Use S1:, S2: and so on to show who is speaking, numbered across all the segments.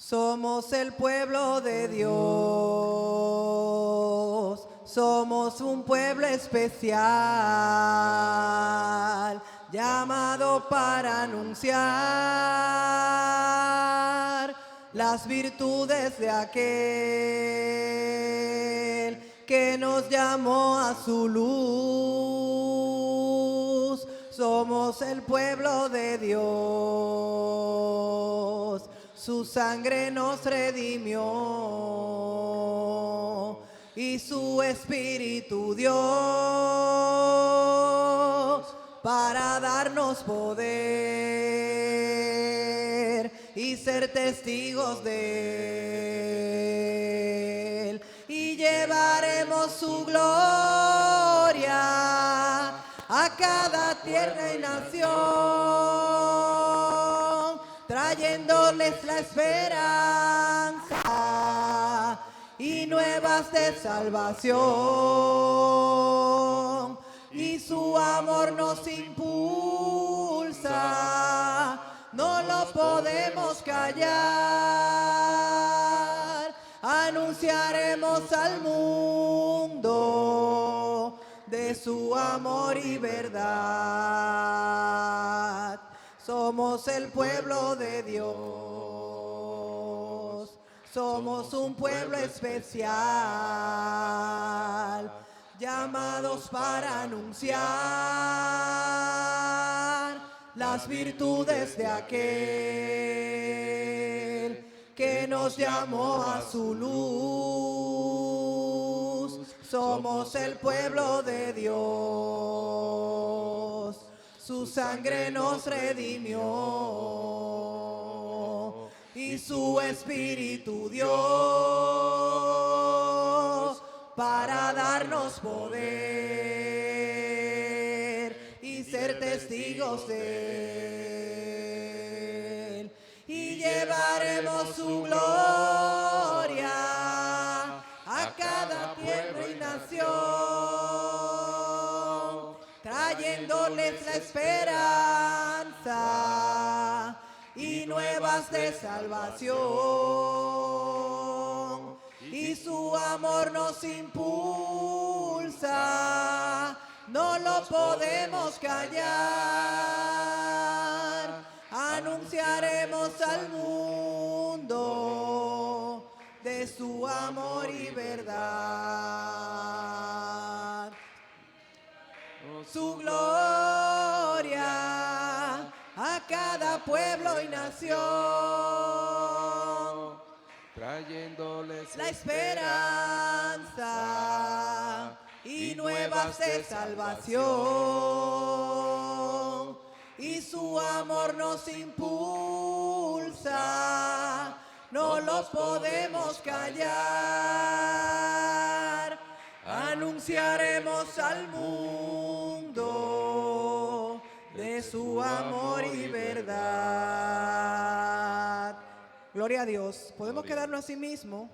S1: Somos el pueblo de Dios, somos un pueblo especial, llamado para anunciar las virtudes de aquel que nos llamó a su luz. Somos el pueblo de Dios, su sangre nos redimió y su espíritu dio para darnos poder y ser testigos de él. Y llevaremos su gloria a cada tierra y nación, trayéndoles la esperanza y nuevas de salvación. Y su amor nos impulsa, no lo podemos callar. Anunciaremos al mundo de su amor y verdad. Somos el pueblo de Dios, somos un pueblo especial, llamados para anunciar las virtudes de aquel que nos llamó a su luz. Somos el pueblo de Dios, su sangre nos redimió y su espíritu dio para darnos poder y ser testigos de él. Y llevaremos su gloria a cada pueblo y nación, trayéndoles la esperanza y nuevas de salvación. Y su amor nos impulsa, no lo podemos callar. Anunciaremos al mundo de su amor y verdad. Su gloria a cada pueblo y nación,
S2: trayéndoles
S1: la esperanza y nuevas de salvación. Y su amor nos impulsa, no lo podemos callar. Anunciaremos al mundo de su amor y verdad. Gloria a Dios. Podemos quedarnos así mismo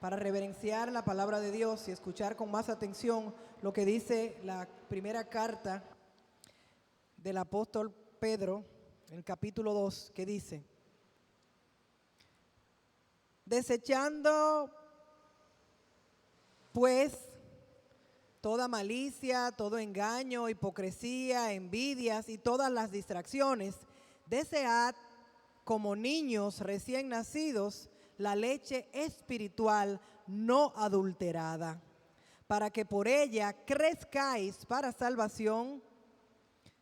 S1: para reverenciar la palabra de Dios y escuchar con más atención lo que dice la primera carta del apóstol Pedro, en el capítulo 2, que dice: desechando pues toda malicia, todo engaño, hipocresía, envidias y todas las distracciones, desead como niños recién nacidos la leche espiritual no adulterada, para que por ella crezcáis para salvación,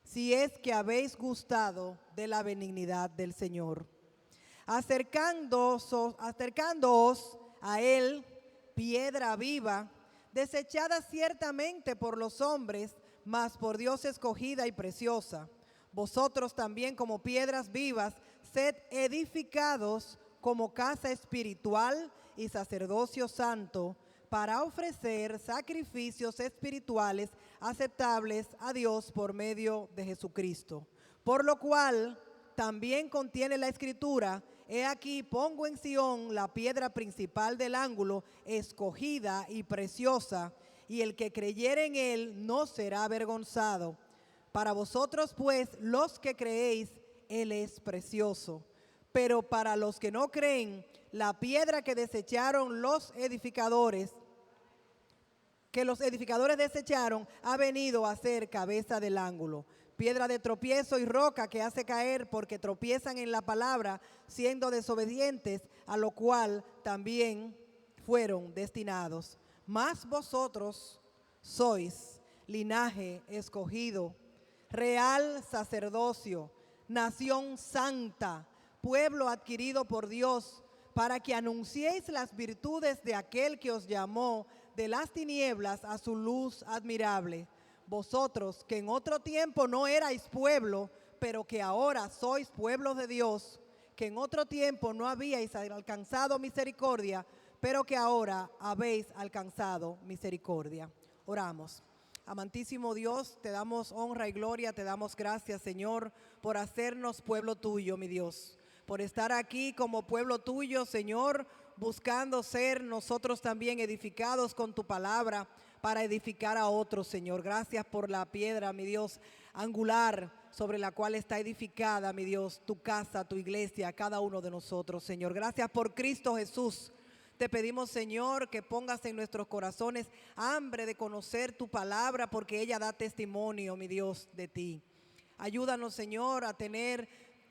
S1: si es que habéis gustado de la benignidad del Señor. Acercándoos a Él, piedra viva, desechada ciertamente por los hombres, mas por Dios escogida y preciosa. Vosotros también, como piedras vivas, sed edificados como casa espiritual y sacerdocio santo, para ofrecer sacrificios espirituales aceptables a Dios por medio de Jesucristo. Por lo cual también contiene la Escritura: he aquí pongo en Sión la piedra principal del ángulo, escogida y preciosa, y el que creyere en él no será avergonzado. Para vosotros pues, los que creéis, él es precioso. Pero para los que no creen, la piedra que desecharon los edificadores, desecharon, ha venido a ser cabeza del ángulo. Piedra de tropiezo y roca que hace caer porque tropiezan en la palabra, siendo desobedientes, a lo cual también fueron destinados. Mas vosotros sois linaje escogido, real sacerdocio, nación santa, pueblo adquirido por Dios, para que anunciéis las virtudes de aquel que os llamó de las tinieblas a su luz admirable. Vosotros que en otro tiempo no erais pueblo, pero que ahora sois pueblo de Dios, que en otro tiempo no habíais alcanzado misericordia, pero que ahora habéis alcanzado misericordia. Oramos. Amantísimo Dios, te damos honra y gloria, te damos gracias, Señor, por hacernos pueblo tuyo, mi Dios, por estar aquí como pueblo tuyo, Señor, buscando ser nosotros también edificados con tu palabra para edificar a otros, Señor. Gracias por la piedra, mi Dios, angular sobre la cual está edificada, mi Dios, tu casa, tu iglesia, cada uno de nosotros, Señor. Gracias por Cristo Jesús. Te pedimos, Señor, que pongas en nuestros corazones hambre de conocer tu palabra, porque ella da testimonio, mi Dios, de ti. Ayúdanos, Señor, a tener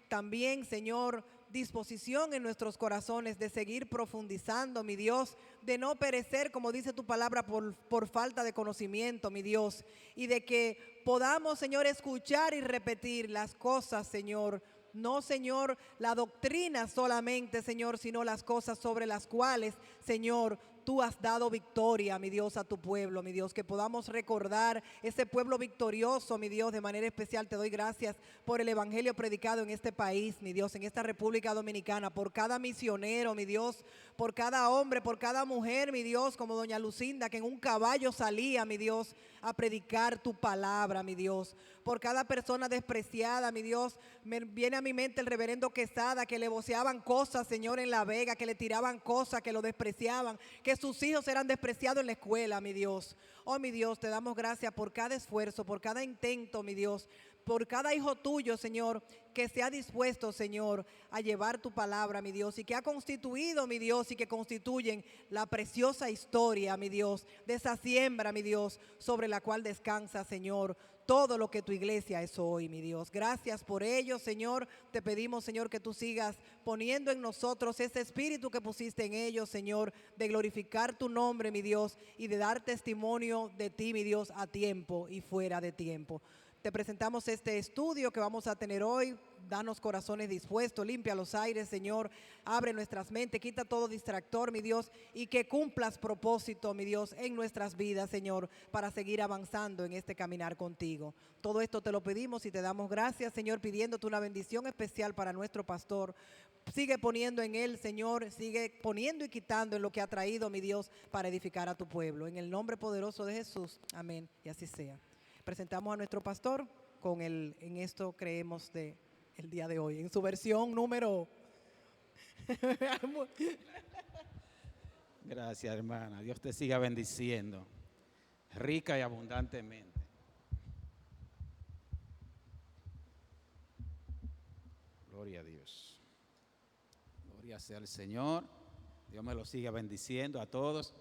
S1: también, Señor, disposición en nuestros corazones de seguir profundizando, mi Dios, de no perecer, como dice tu palabra, por falta de conocimiento, mi Dios, y de que podamos, Señor, escuchar y repetir las cosas, Señor. No, Señor, la doctrina solamente, Señor, sino las cosas sobre las cuales, Señor, tú has dado victoria, mi Dios, a tu pueblo, mi Dios, que podamos recordar ese pueblo victorioso, mi Dios. De manera especial te doy gracias por el evangelio predicado en este país, mi Dios, en esta República Dominicana, por cada misionero, mi Dios, por cada hombre, por cada mujer, mi Dios, como doña Lucinda, que en un caballo salía, mi Dios, a predicar tu palabra, mi Dios, por cada persona despreciada, mi Dios. Me viene a mi mente el reverendo Quesada, que le voceaban cosas, Señor, en La Vega, que le tiraban cosas, que lo despreciaban, que sus hijos eran despreciados en la escuela, mi Dios. Oh, mi Dios, te damos gracias por cada esfuerzo, por cada intento, mi Dios, por cada hijo tuyo, Señor, que se ha dispuesto, Señor, a llevar tu palabra, mi Dios, y que ha constituido, mi Dios, y que constituyen la preciosa historia, mi Dios, de esa siembra, mi Dios, sobre la cual descansa, Señor, todo lo que tu iglesia es hoy, mi Dios. Gracias por ello, Señor. Te pedimos, Señor, que tú sigas poniendo en nosotros ese espíritu que pusiste en ellos, Señor, de glorificar tu nombre, mi Dios, y de dar testimonio de ti, mi Dios, a tiempo y fuera de tiempo. Te presentamos este estudio que vamos a tener hoy. Danos corazones dispuestos, limpia los aires, Señor. Abre nuestras mentes, quita todo distractor, mi Dios, y que cumplas propósito, mi Dios, en nuestras vidas, Señor, para seguir avanzando en este caminar contigo. Todo esto te lo pedimos y te damos gracias, Señor, pidiéndote una bendición especial para nuestro pastor. Sigue poniendo en él, Señor, sigue poniendo y quitando en lo que ha traído, mi Dios, para edificar a tu pueblo. En el nombre poderoso de Jesús. Amén. Y así sea. Presentamos a nuestro pastor con el En esto creemos de el día de hoy, en su versión número.
S3: Gracias, hermana. Dios te siga bendiciendo, rica y abundantemente. Gloria a Dios. Gloria sea al Señor. Dios me lo siga bendiciendo a todos.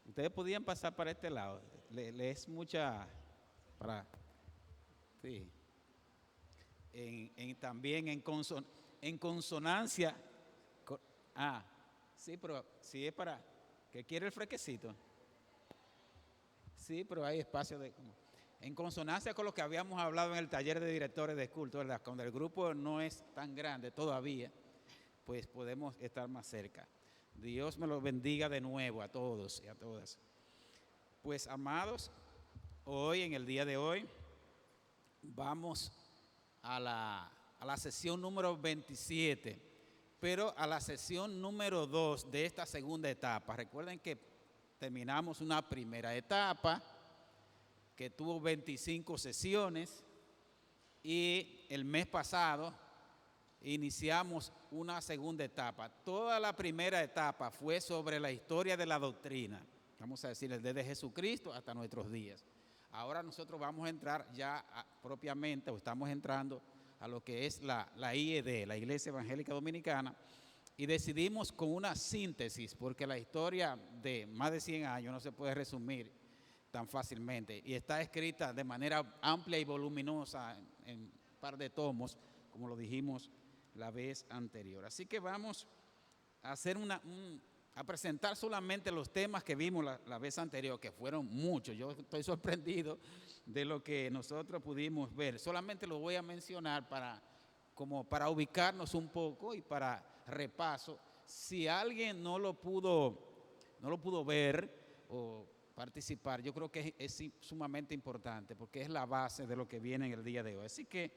S3: Ustedes podían pasar para este lado. Le es mucha... Para, sí. También en consonancia. Sí, pero si es para que quiere el fresquecito. Sí, pero hay espacio en consonancia con lo que habíamos hablado en el taller de directores de culto, ¿verdad? Cuando el grupo no es tan grande todavía, pues podemos estar más cerca. Dios me los bendiga de nuevo a todos y a todas. Pues, amados, hoy, en el día de hoy, vamos a la sesión número 27, pero a la sesión número 2 de esta segunda etapa. Recuerden que terminamos una primera etapa que tuvo 25 sesiones y el mes pasado iniciamos una segunda etapa. Toda la primera etapa fue sobre la historia de la doctrina, vamos a decir, desde Jesucristo hasta nuestros días. Ahora nosotros vamos a entrar ya propiamente, o estamos entrando a lo que es la IED, la Iglesia Evangélica Dominicana, y decidimos con una síntesis, porque la historia de más de 100 años no se puede resumir tan fácilmente, y está escrita de manera amplia y voluminosa en un par de tomos, como lo dijimos la vez anterior. Así que vamos a hacer a presentar solamente los temas que vimos la vez anterior, que fueron muchos. Yo estoy sorprendido de lo que nosotros pudimos ver. Solamente lo voy a mencionar como para ubicarnos un poco y para repaso. Si alguien no lo pudo ver o participar, yo creo que es sumamente importante porque es la base de lo que viene en el día de hoy. Así que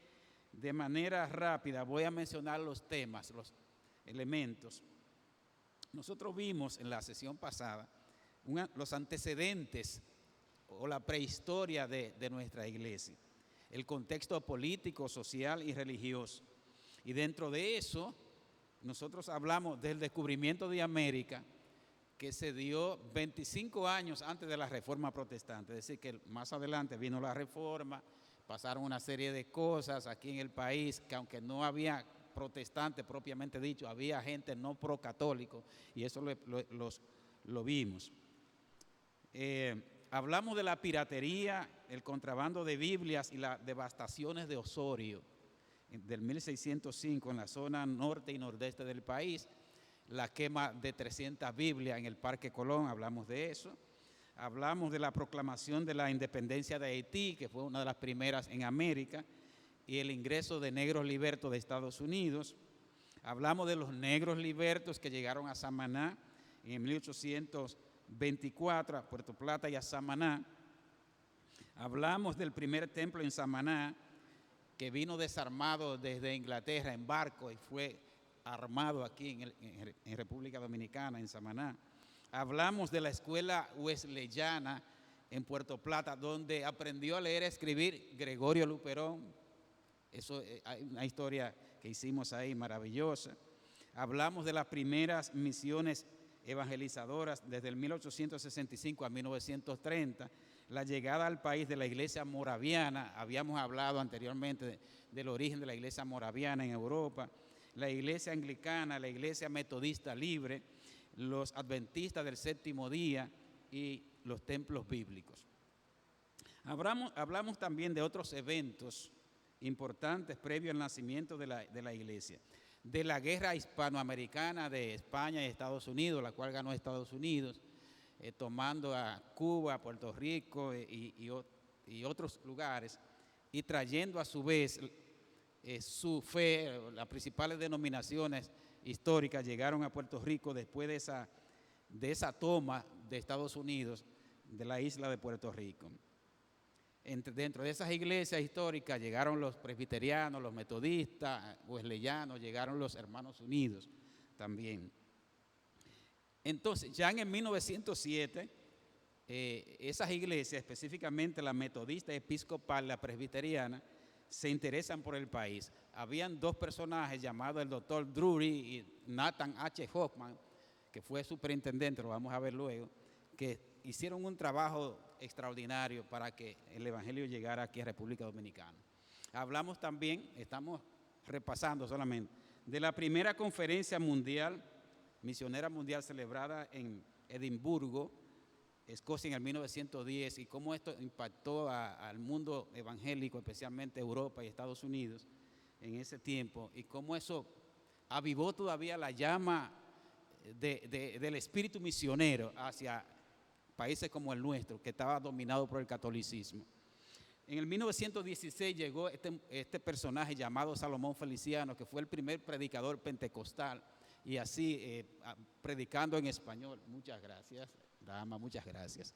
S3: de manera rápida voy a mencionar los temas, los elementos. Nosotros vimos en la sesión pasada los antecedentes o la prehistoria de nuestra iglesia, el contexto político, social y religioso. Y dentro de eso, nosotros hablamos del descubrimiento de América, que se dio 25 años antes de la Reforma Protestante. Es decir, que más adelante vino la Reforma, pasaron una serie de cosas aquí en el país, que aunque no había protestantes propiamente dicho, había gente no pro-católico, y eso lo vimos. Hablamos de la piratería, el contrabando de Biblias y las devastaciones de Osorio, del 1605 en la zona norte y nordeste del país, la quema de 300 Biblias en el Parque Colón, hablamos de eso. Hablamos de la proclamación de la independencia de Haití, que fue una de las primeras en América, y el ingreso de negros libertos de Estados Unidos. Hablamos de los negros libertos que llegaron a Samaná en 1824, a Puerto Plata y a Samaná. Hablamos del primer templo en Samaná, que vino desarmado desde Inglaterra en barco y fue armado aquí en República Dominicana, en Samaná. Hablamos de la escuela wesleyana en Puerto Plata, donde aprendió a leer y escribir Gregorio Luperón. Eso hay una historia que hicimos ahí maravillosa. Hablamos de las primeras misiones evangelizadoras desde el 1865 a 1930, la llegada al país de la iglesia moraviana. Habíamos hablado anteriormente del origen de la iglesia moraviana en Europa, la iglesia anglicana, la iglesia metodista libre, los adventistas del séptimo día y los templos bíblicos. Hablamos también de otros eventos importantes previos al nacimiento de la iglesia, de la guerra hispanoamericana de España y Estados Unidos, la cual ganó Estados Unidos, tomando a Cuba, Puerto Rico y otros lugares, y trayendo a su vez su fe. Las principales denominaciones históricas llegaron a Puerto Rico después de esa toma de Estados Unidos de la isla de Puerto Rico. Dentro de esas iglesias históricas llegaron los presbiterianos, los metodistas, wesleyanos, llegaron los Hermanos Unidos también. Entonces, ya en el 1907, esas iglesias, específicamente la metodista episcopal, la presbiteriana, se interesan por el país. Habían dos personajes llamados el doctor Drury y Nathan H. Hoffman, que fue superintendente, lo vamos a ver luego, que hicieron un trabajo extraordinario para que el evangelio llegara aquí a República Dominicana. Hablamos también, estamos repasando solamente, de la primera conferencia mundial, misionera mundial, celebrada en Edimburgo, Escocia, en el 1910, y cómo esto impactó al mundo evangélico, especialmente Europa y Estados Unidos en ese tiempo, y cómo eso avivó todavía la llama del espíritu misionero hacia países como el nuestro, que estaba dominado por el catolicismo. En el 1916 llegó este personaje llamado Salomón Feliciano, que fue el primer predicador pentecostal, y así predicando en español. Muchas gracias, dama, muchas gracias.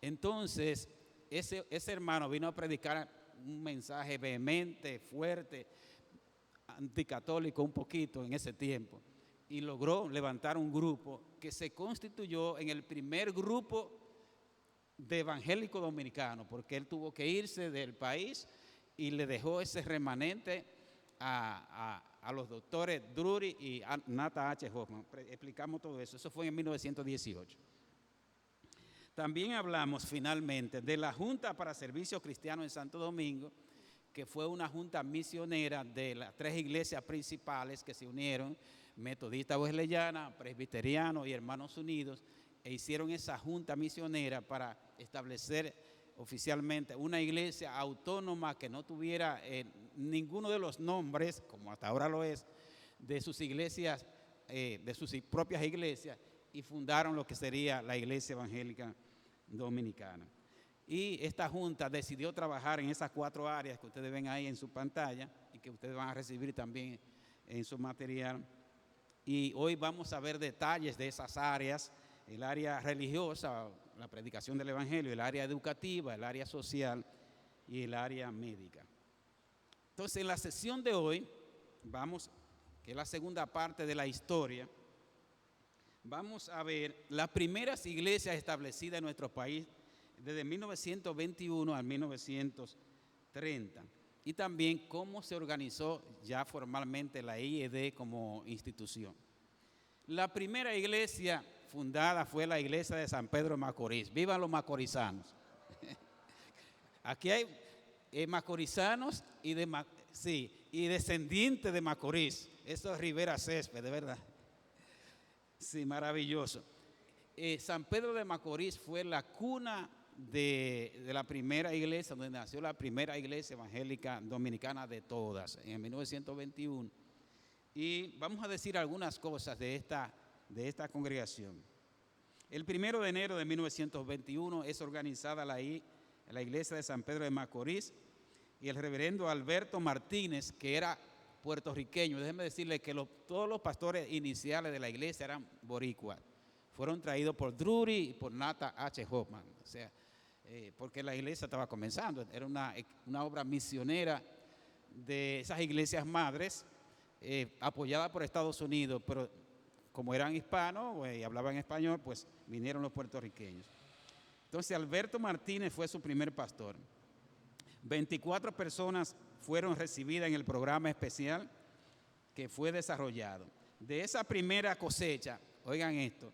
S3: Entonces, ese hermano vino a predicar un mensaje vehemente, fuerte, anticatólico un poquito en ese tiempo, y logró levantar un grupo que se constituyó en el primer grupo de evangélico dominicano, porque él tuvo que irse del país y le dejó ese remanente a los doctores Drury y Nathan H. Hoffman. Explicamos todo eso. Eso fue en 1918. También hablamos finalmente de la Junta para Servicio Cristiano en Santo Domingo, que fue una junta misionera de las 3 iglesias principales que se unieron, Metodista Wesleyana, Presbiteriano y Hermanos Unidos, e hicieron esa junta misionera para establecer oficialmente una iglesia autónoma que no tuviera ninguno de los nombres, como hasta ahora lo es, de sus iglesias, de sus propias iglesias, y fundaron lo que sería la Iglesia Evangélica Dominicana. Y esta junta decidió trabajar en esas 4 áreas que ustedes ven ahí en su pantalla y que ustedes van a recibir también en su material. Y hoy vamos a ver detalles de esas áreas: el área religiosa, la predicación del Evangelio, el área educativa, el área social y el área médica. Entonces, en la sesión de hoy, que es la segunda parte de la historia, vamos a ver las primeras iglesias establecidas en nuestro país desde 1921 al 1930 y también cómo se organizó ya formalmente la IED como institución. La primera iglesia fundada fue la iglesia de San Pedro de Macorís. ¡Vivan los macorizanos! Aquí hay macorizanos y descendientes de Macorís. Eso es Rivera Césped, de verdad. Sí, maravilloso. San Pedro de Macorís fue la cuna de la primera iglesia, donde nació la primera iglesia evangélica dominicana de todas, en 1921. Y vamos a decir algunas cosas de esta congregación. El 1 de enero de 1921 es organizada la iglesia de San Pedro de Macorís, y el reverendo Alberto Martínez, que era puertorriqueño. Déjenme decirle que todos los pastores iniciales de la iglesia eran boricuas. Fueron traídos por Drury y por Nata H. Hoffman. O sea, porque la iglesia estaba comenzando. Era una obra misionera de esas iglesias madres, apoyada por Estados Unidos, pero como eran hispanos y hablaban español, pues vinieron los puertorriqueños. Entonces, Alberto Martínez fue su primer pastor. 24 personas fueron recibidas en el programa especial que fue desarrollado. De esa primera cosecha, oigan esto,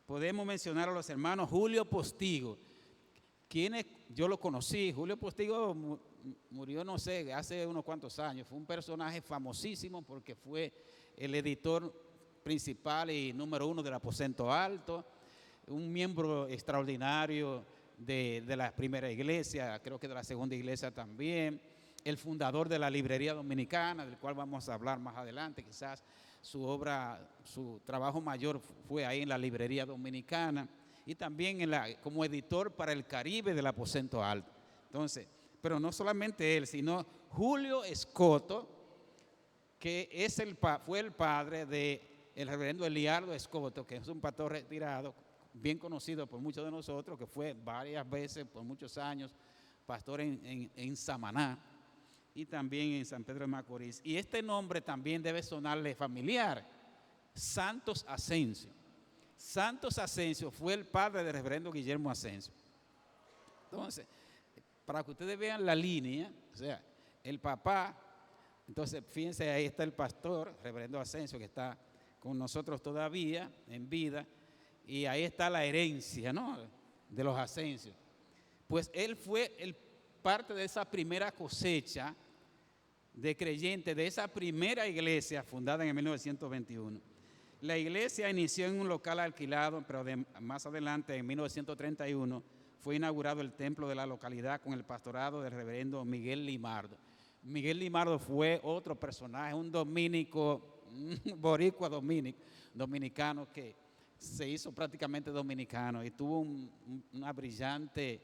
S3: podemos mencionar a los hermanos Julio Postigo, quienes yo lo conocí. Julio Postigo murió, no sé, hace unos cuantos años. Fue un personaje famosísimo porque fue el editor principal y número 1 del Aposento Alto, un miembro extraordinario de la primera iglesia, creo que de la segunda iglesia también, el fundador de la Librería Dominicana, del cual vamos a hablar más adelante. Quizás su trabajo mayor fue ahí en la Librería Dominicana, y también como editor para el Caribe del Aposento Alto. Entonces, pero no solamente él, sino Julio Escoto, que fue el padre del reverendo Eliardo Escoto, que es un pastor retirado, bien conocido por muchos de nosotros, que fue varias veces, por muchos años, pastor en Samaná y también en San Pedro de Macorís. Y este nombre también debe sonarle familiar: Santos Asensio. Santos Asensio fue el padre del reverendo Guillermo Asensio. Entonces, para que ustedes vean la línea, o sea, el papá, entonces fíjense, ahí está el pastor, reverendo Asensio, que está con nosotros todavía en vida, y ahí está la herencia, ¿no?, de los Asensios. Pues él fue parte de esa primera cosecha de creyentes, de esa primera iglesia fundada en 1921. La iglesia inició en un local alquilado, pero más adelante, en 1931, fue inaugurado el templo de la localidad con el pastorado del reverendo Miguel Limardo. Miguel Limardo fue otro personaje, un dominico, un boricua dominicano que se hizo prácticamente dominicano y tuvo una brillante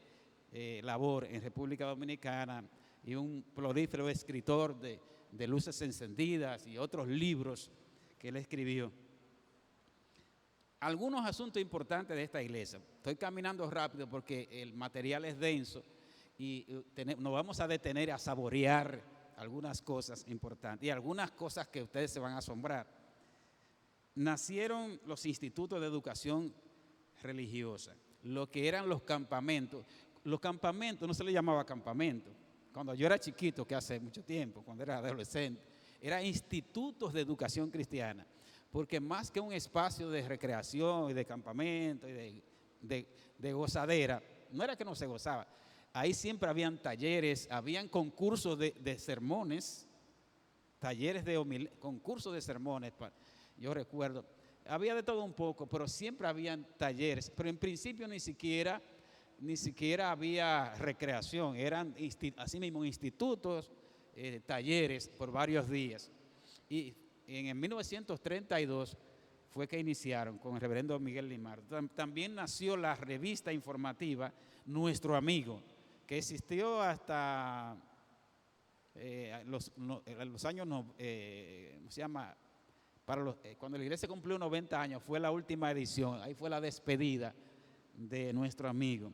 S3: labor en República Dominicana, y un prolífero escritor de Luces Encendidas y otros libros que él escribió. Algunos asuntos importantes de esta iglesia. Estoy caminando rápido porque el material es denso y nos vamos a detener a saborear algunas cosas importantes y algunas cosas que ustedes se van a asombrar. Nacieron los institutos de educación religiosa, lo que eran los campamentos. Los campamentos no se les llamaba campamento. Cuando yo era chiquito, que hace mucho tiempo, cuando era adolescente, eran institutos de educación cristiana, porque más que un espacio de recreación y de campamento y de gozadera, no era que no se gozaba. ahí siempre habían talleres, habían concursos de sermones, talleres de concursos de sermones, yo recuerdo, había de todo un poco, pero siempre habían talleres, pero en principio ni siquiera había recreación, eran así mismo institutos, talleres por varios días. Y en 1932 fue que iniciaron con el reverendo Miguel Limar. También nació la revista informativa Nuestro Amigo, que existió hasta los años, ¿cómo se llama? Cuando la iglesia cumplió 90 años, fue la última edición, ahí fue la despedida de Nuestro Amigo.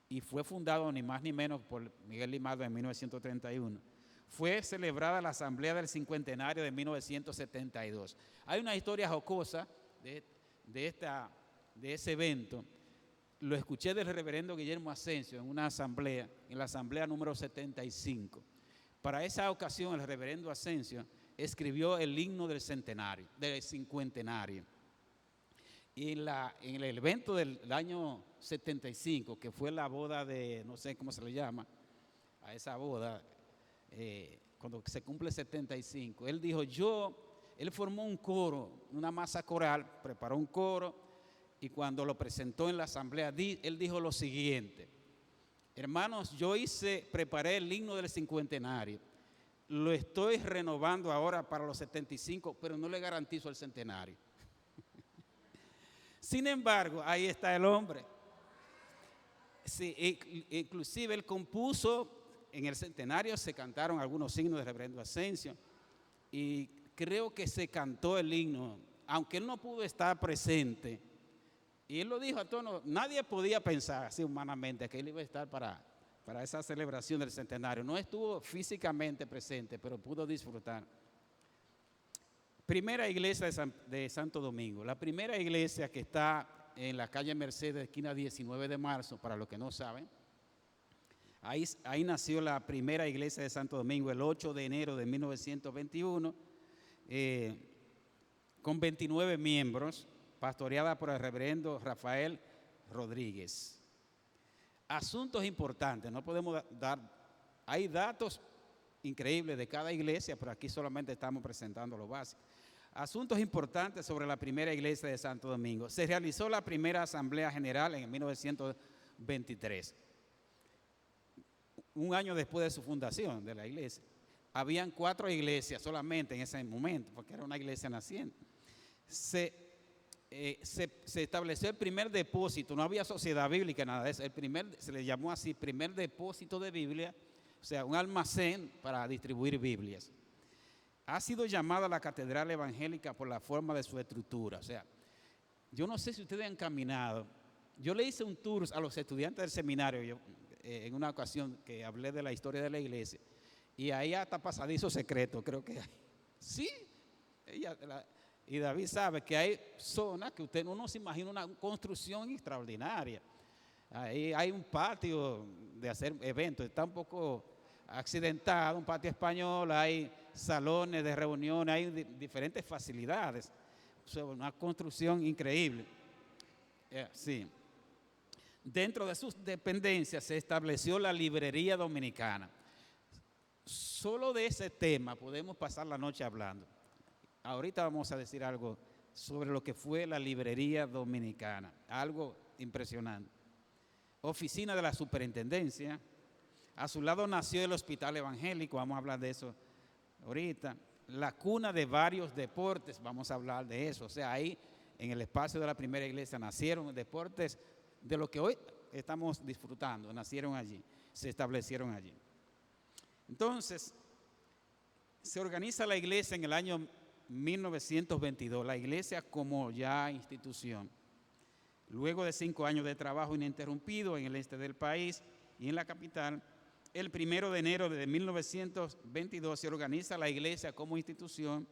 S3: Y fue fundado ni más ni menos por Miguel Limardo en 1931. Fue celebrada la asamblea del cincuentenario de 1972. Hay una historia jocosa de ese evento. Lo escuché del reverendo Guillermo Asensio en una asamblea, en la asamblea número 75. Para esa ocasión el reverendo Asensio escribió el himno del cincuentenario. Y en el evento del año 75, que fue la boda de, no sé cómo se le llama, a esa boda, cuando se cumple 75, él dijo, él formó un coro, una masa coral, preparó un coro, y cuando lo presentó en la asamblea, él dijo lo siguiente: hermanos, preparé el himno del cincuentenario, lo estoy renovando ahora para los 75, pero no le garantizo el centenario. Sin embargo, ahí está el hombre. Sí, inclusive él compuso, en el centenario se cantaron algunos himnos del reverendo Asensio, y creo que se cantó el himno, aunque él no pudo estar presente. Y él lo dijo a todos, nadie podía pensar así humanamente que él iba a estar para esa celebración del centenario. No estuvo físicamente presente, pero pudo disfrutar. Primera iglesia de Santo Domingo. La primera iglesia que está en la calle Mercedes, esquina 19 de marzo, para los que no saben. Ahí nació la primera iglesia de Santo Domingo el 8 de enero de 1921, con 29 miembros, pastoreada por el reverendo Rafael Rodríguez. Asuntos importantes, no podemos hay datos increíbles de cada iglesia, pero aquí solamente estamos presentando lo básico. Asuntos importantes sobre la primera iglesia de Santo Domingo. Se realizó la primera asamblea general en 1923, un año después de su fundación de la iglesia. Habían 4 iglesias solamente en ese momento, porque era una iglesia naciente. Se estableció el primer depósito, no había sociedad bíblica, nada de eso. Se le llamó así, primer depósito de Biblia, o sea, un almacén para distribuir Biblias. Ha sido llamada la Catedral Evangélica por la forma de su estructura. O sea, yo no sé si ustedes han caminado. Yo le hice un tour a los estudiantes del seminario en una ocasión que hablé de la historia de la iglesia. Y ahí hasta pasadizo secreto, creo que hay. Sí, y David sabe que hay zonas que usted no se imagina una construcción extraordinaria. Ahí hay un patio de hacer eventos, está un poco accidentado, un patio español, hay salones de reuniones, hay diferentes facilidades. O sea, una construcción increíble. Sí. Dentro de sus dependencias se estableció la librería dominicana. Solo de ese tema podemos pasar la noche hablando. Ahorita vamos a decir algo sobre lo que fue la librería dominicana, algo impresionante. Oficina de la superintendencia. A su lado nació el hospital evangélico, vamos a hablar de eso ahorita. La cuna de varios deportes, vamos a hablar de eso. O sea, ahí en el espacio de la primera iglesia nacieron deportes de lo que hoy estamos disfrutando, nacieron allí, se establecieron allí. Entonces, se organiza la iglesia en el año 1922, la iglesia como ya institución. Luego de 5 años de trabajo ininterrumpido en el este del país y en la capital, el 1 de enero de 1922 se organiza la iglesia como institución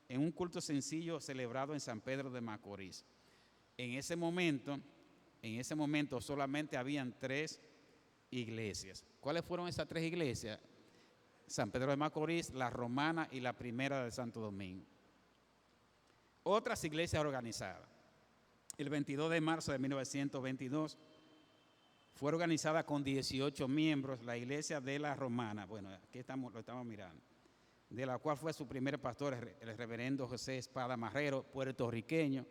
S3: en un culto sencillo celebrado en San Pedro de Macorís. En ese momento solamente habían 3 iglesias. ¿Cuáles fueron esas 3 iglesias? San Pedro de Macorís, la Romana y la Primera de Santo Domingo. Otras iglesias organizadas. El 22 de marzo de 1922 Fue organizada con 18 miembros, la iglesia de la Romana. Bueno, aquí lo estamos mirando. De la cual fue su primer pastor, el reverendo José Espada Marrero, puertorriqueño.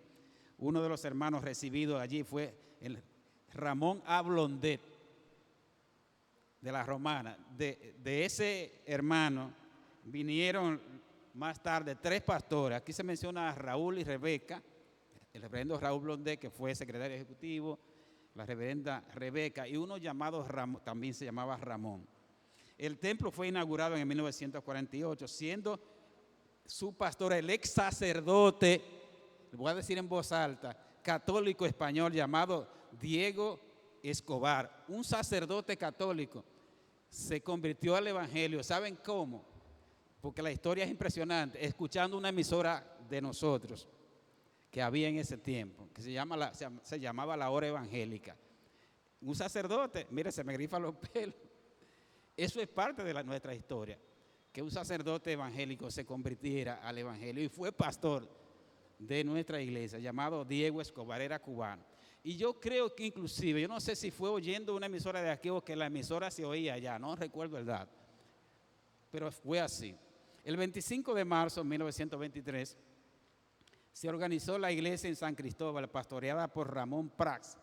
S3: Uno de los hermanos recibidos allí fue el Ramón A. Blondet, de la Romana. De ese hermano vinieron más tarde 3 pastores. Aquí se menciona a Raúl y Rebeca, el reverendo Raúl Blondet, que fue secretario ejecutivo, la reverenda Rebeca, y uno llamado Ramón, también se llamaba Ramón. El templo fue inaugurado en 1948, siendo su pastor el ex sacerdote, lo voy a decir en voz alta, católico español llamado Diego Escobar. Un sacerdote católico se convirtió al evangelio. ¿Saben cómo? Porque la historia es impresionante. Escuchando una emisora de nosotros que había en ese tiempo, que se llamaba La Hora Evangélica. Un sacerdote, mire, se me grifan los pelos. Eso es parte de nuestra historia, que un sacerdote evangélico se convirtiera al evangelio y fue pastor de nuestra iglesia, llamado Diego Escobar, era cubano. Y yo creo que inclusive, yo no sé si fue oyendo una emisora de aquí o que la emisora se oía allá, no recuerdo el dato, pero fue así. El 25 de marzo de 1923 se organizó la iglesia en San Cristóbal, pastoreada por Ramón Prats,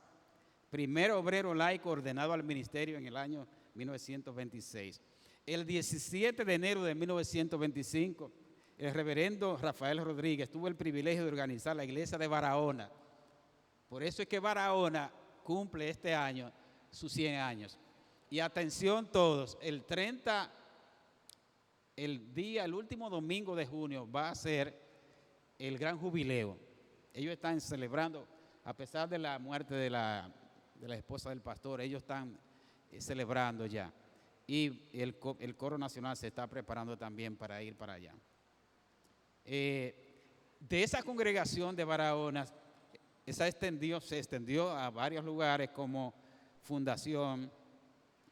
S3: primer obrero laico ordenado al ministerio en el año 1926. El 17 de enero de 1925, el reverendo Rafael Rodríguez tuvo el privilegio de organizar la iglesia de Barahona. Por eso es que Barahona cumple este año sus 100 años. Y atención todos, el último domingo de junio va a ser el gran jubileo. Ellos están celebrando, a pesar de la muerte de la esposa del pastor, ellos están celebrando ya. Y el coro nacional se está preparando también para ir para allá. De esa congregación de Barahona, se extendió a varios lugares como Fundación,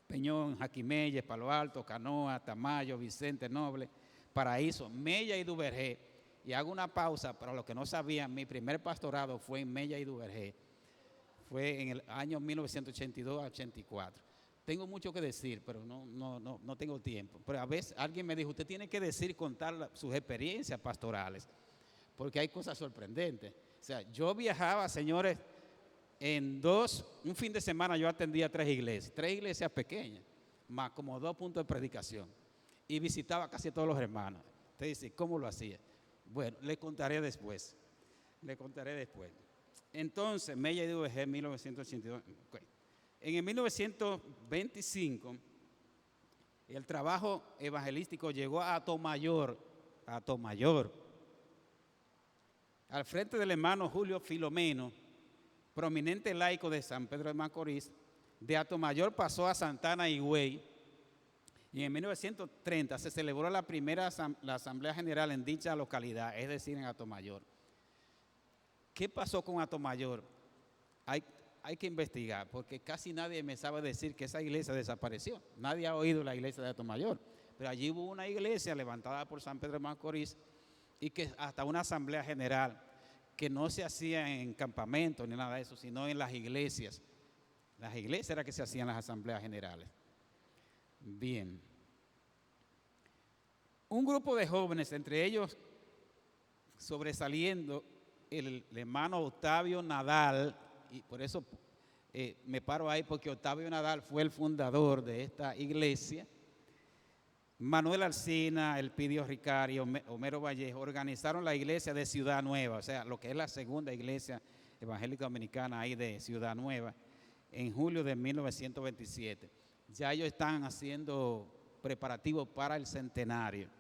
S3: Peñón, Jaquimelle, Palo Alto, Canoa, Tamayo, Vicente Noble, Paraíso, Mella y Duvergé. Y hago una pausa para los que no sabían, mi primer pastorado fue en Mella y Duvergé. Fue en el año 1982 a 84. Tengo mucho que decir, pero no tengo tiempo. Pero a veces alguien me dijo, usted tiene que contar sus experiencias pastorales, porque hay cosas sorprendentes. O sea, yo viajaba, señores, un fin de semana yo atendía 3 iglesias pequeñas, más como 2 puntos de predicación, y visitaba casi a todos los hermanos. Usted dice, ¿cómo lo hacía? Bueno, le contaré después. Entonces, Mella y Duvergé, 1982. Okay. En el 1925, el trabajo evangelístico llegó a Atomayor, al frente del hermano Julio Filomeno, prominente laico de San Pedro de Macorís. De Atomayor pasó a Santana Higüey, y en 1930 se celebró la Asamblea General en dicha localidad, es decir, en Atomayor. ¿Qué pasó con Atomayor? Hay que investigar, porque casi nadie me sabe decir que esa iglesia desapareció. Nadie ha oído la iglesia de Atomayor, pero allí hubo una iglesia levantada por San Pedro de Macorís y que hasta una asamblea general que no se hacía en campamentos ni nada de eso, sino en las iglesias. Las iglesias era que se hacían las asambleas generales. Bien. Un grupo de jóvenes, entre ellos sobresaliendo el hermano Octavio Nadal, y por eso me paro ahí, porque Octavio Nadal fue el fundador de esta iglesia. Manuel Alsina, Elpidio Ricari, Homero Vallejo organizaron la iglesia de Ciudad Nueva, o sea, lo que es la segunda iglesia evangélica dominicana ahí de Ciudad Nueva, en julio de 1927. Ya ellos están haciendo preparativos para el centenario.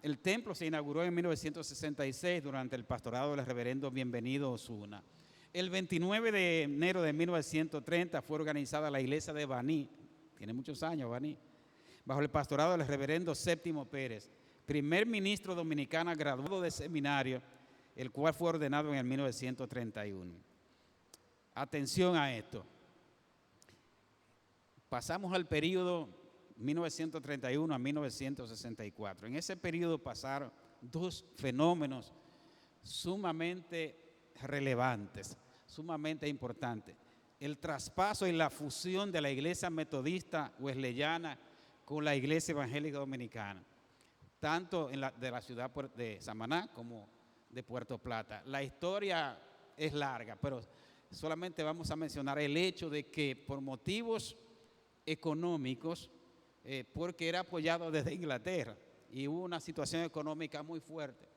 S3: El templo se inauguró en 1966 durante el pastorado del reverendo Bienvenido Osuna. El 29 de enero de 1930 fue organizada la iglesia de Baní, tiene muchos años Baní, bajo el pastorado del reverendo Séptimo Pérez, primer ministro dominicano graduado de seminario, el cual fue ordenado en el 1931. Atención a esto. Pasamos al periodo 1931 a 1964. En ese periodo pasaron 2 fenómenos sumamente relevantes, sumamente importantes. el traspaso y la fusión de la iglesia metodista wesleyana con la iglesia evangélica dominicana, tanto de la ciudad de Samaná como de Puerto Plata. La historia es larga, pero solamente vamos a mencionar el hecho de que por motivos económicos, porque era apoyado desde Inglaterra y hubo una situación económica muy fuerte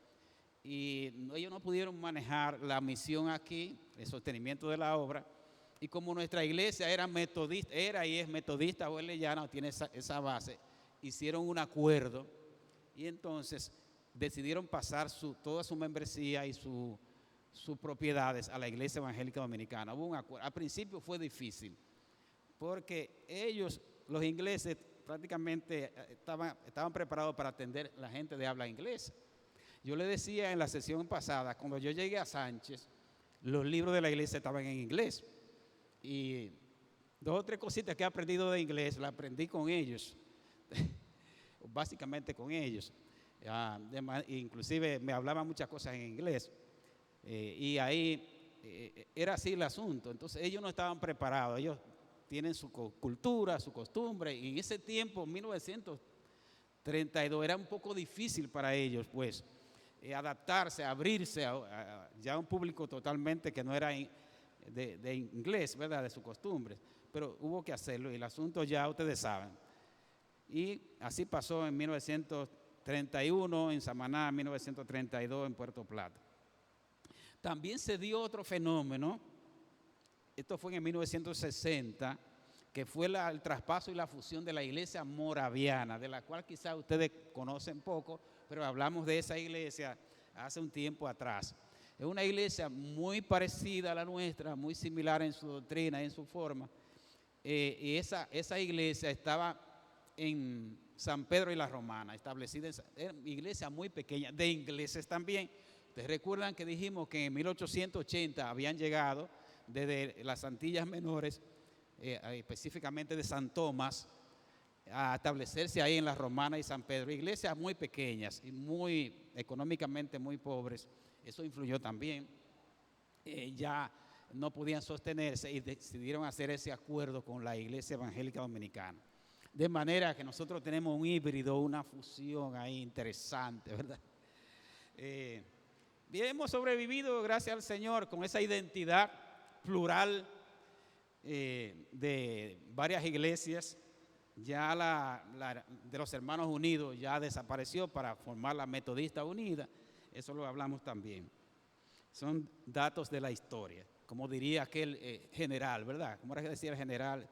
S3: y ellos no pudieron manejar la misión aquí, el sostenimiento de la obra, y como nuestra iglesia era metodista, era y es metodista wesleyana, tiene esa base, hicieron un acuerdo y entonces decidieron pasar toda su membresía y sus propiedades a la iglesia evangélica dominicana. Hubo un acuerdo. Al principio fue difícil porque ellos, los ingleses, prácticamente estaban preparados para atender a la gente de habla inglesa. Yo le decía en la sesión pasada, cuando yo llegué a Sánchez, los libros de la iglesia estaban en inglés. Y 2 o 3 cositas que he aprendido de inglés, las aprendí con ellos, básicamente con ellos. Inclusive me hablaban muchas cosas en inglés. Y ahí era así el asunto. Entonces ellos no estaban preparados, ellos tienen su cultura, su costumbre, y en ese tiempo, 1932, era un poco difícil para ellos, pues, adaptarse, abrirse a ya un público totalmente que no era de inglés, ¿verdad?, de sus costumbres, pero hubo que hacerlo y el asunto ya ustedes saben. Y así pasó en 1931 en Samaná, 1932 en Puerto Plata. También se dio otro fenómeno. Esto fue en 1960, que fue el traspaso y la fusión de la iglesia moraviana, de la cual quizás ustedes conocen poco, pero hablamos de esa iglesia hace un tiempo atrás. Es una iglesia muy parecida a la nuestra, muy similar en su doctrina, en su forma. Y esa iglesia estaba en San Pedro y la Romana, establecida en una iglesia muy pequeña, de ingleses también. Ustedes recuerdan que dijimos que en 1880 habían llegado desde las Antillas Menores, específicamente de San Tomás, a establecerse ahí en la Romana y San Pedro, iglesias muy pequeñas y muy económicamente muy pobres. Eso influyó también. Ya no podían sostenerse y decidieron hacer ese acuerdo con la iglesia evangélica dominicana. De manera que nosotros tenemos un híbrido, una fusión ahí interesante, ¿verdad? Y hemos sobrevivido, gracias al Señor, con esa identidad plural de varias iglesias. Ya de los Hermanos Unidos ya desapareció para formar la Metodista Unida. Eso lo hablamos también. Son datos de la historia, como diría aquel general, ¿verdad? ¿Cómo era que decía el general?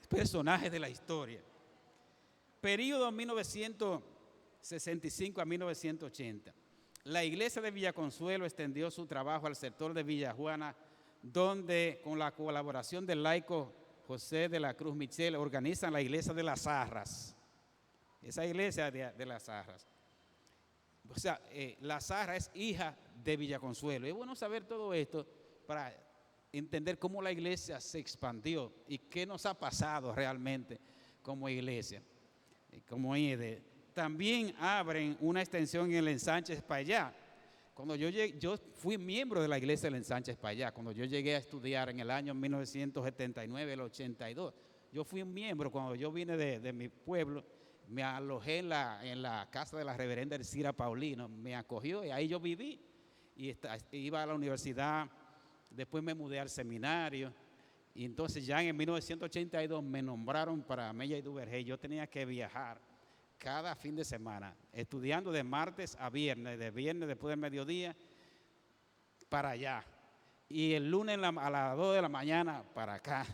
S3: Personajes de la historia. Período 1965 a 1980. La iglesia de Villaconsuelo extendió su trabajo al sector de Villajuana, donde con la colaboración del laico José de la Cruz Michel organizan la iglesia de las Arras. Esa iglesia de las Arras. O sea, la Zarra es hija de Villaconsuelo. Es bueno saber todo esto para entender cómo la iglesia se expandió y qué nos ha pasado realmente como iglesia. También abren una extensión en el Ensanche Espaillá. Cuando yo fui miembro de la iglesia del Ensanche Espaillá, cuando yo llegué a estudiar en el año 1979, el 82. Yo fui un miembro cuando yo vine de mi pueblo. Me alojé en la casa de la reverenda Elcira Paulino, me acogió y ahí yo viví y iba a la universidad, después me mudé al seminario y entonces ya en 1982 me nombraron para Mella y Duvergé. Yo tenía que viajar cada fin de semana, estudiando de martes a viernes, de viernes después del mediodía para allá y el lunes a las 2 de la mañana para acá,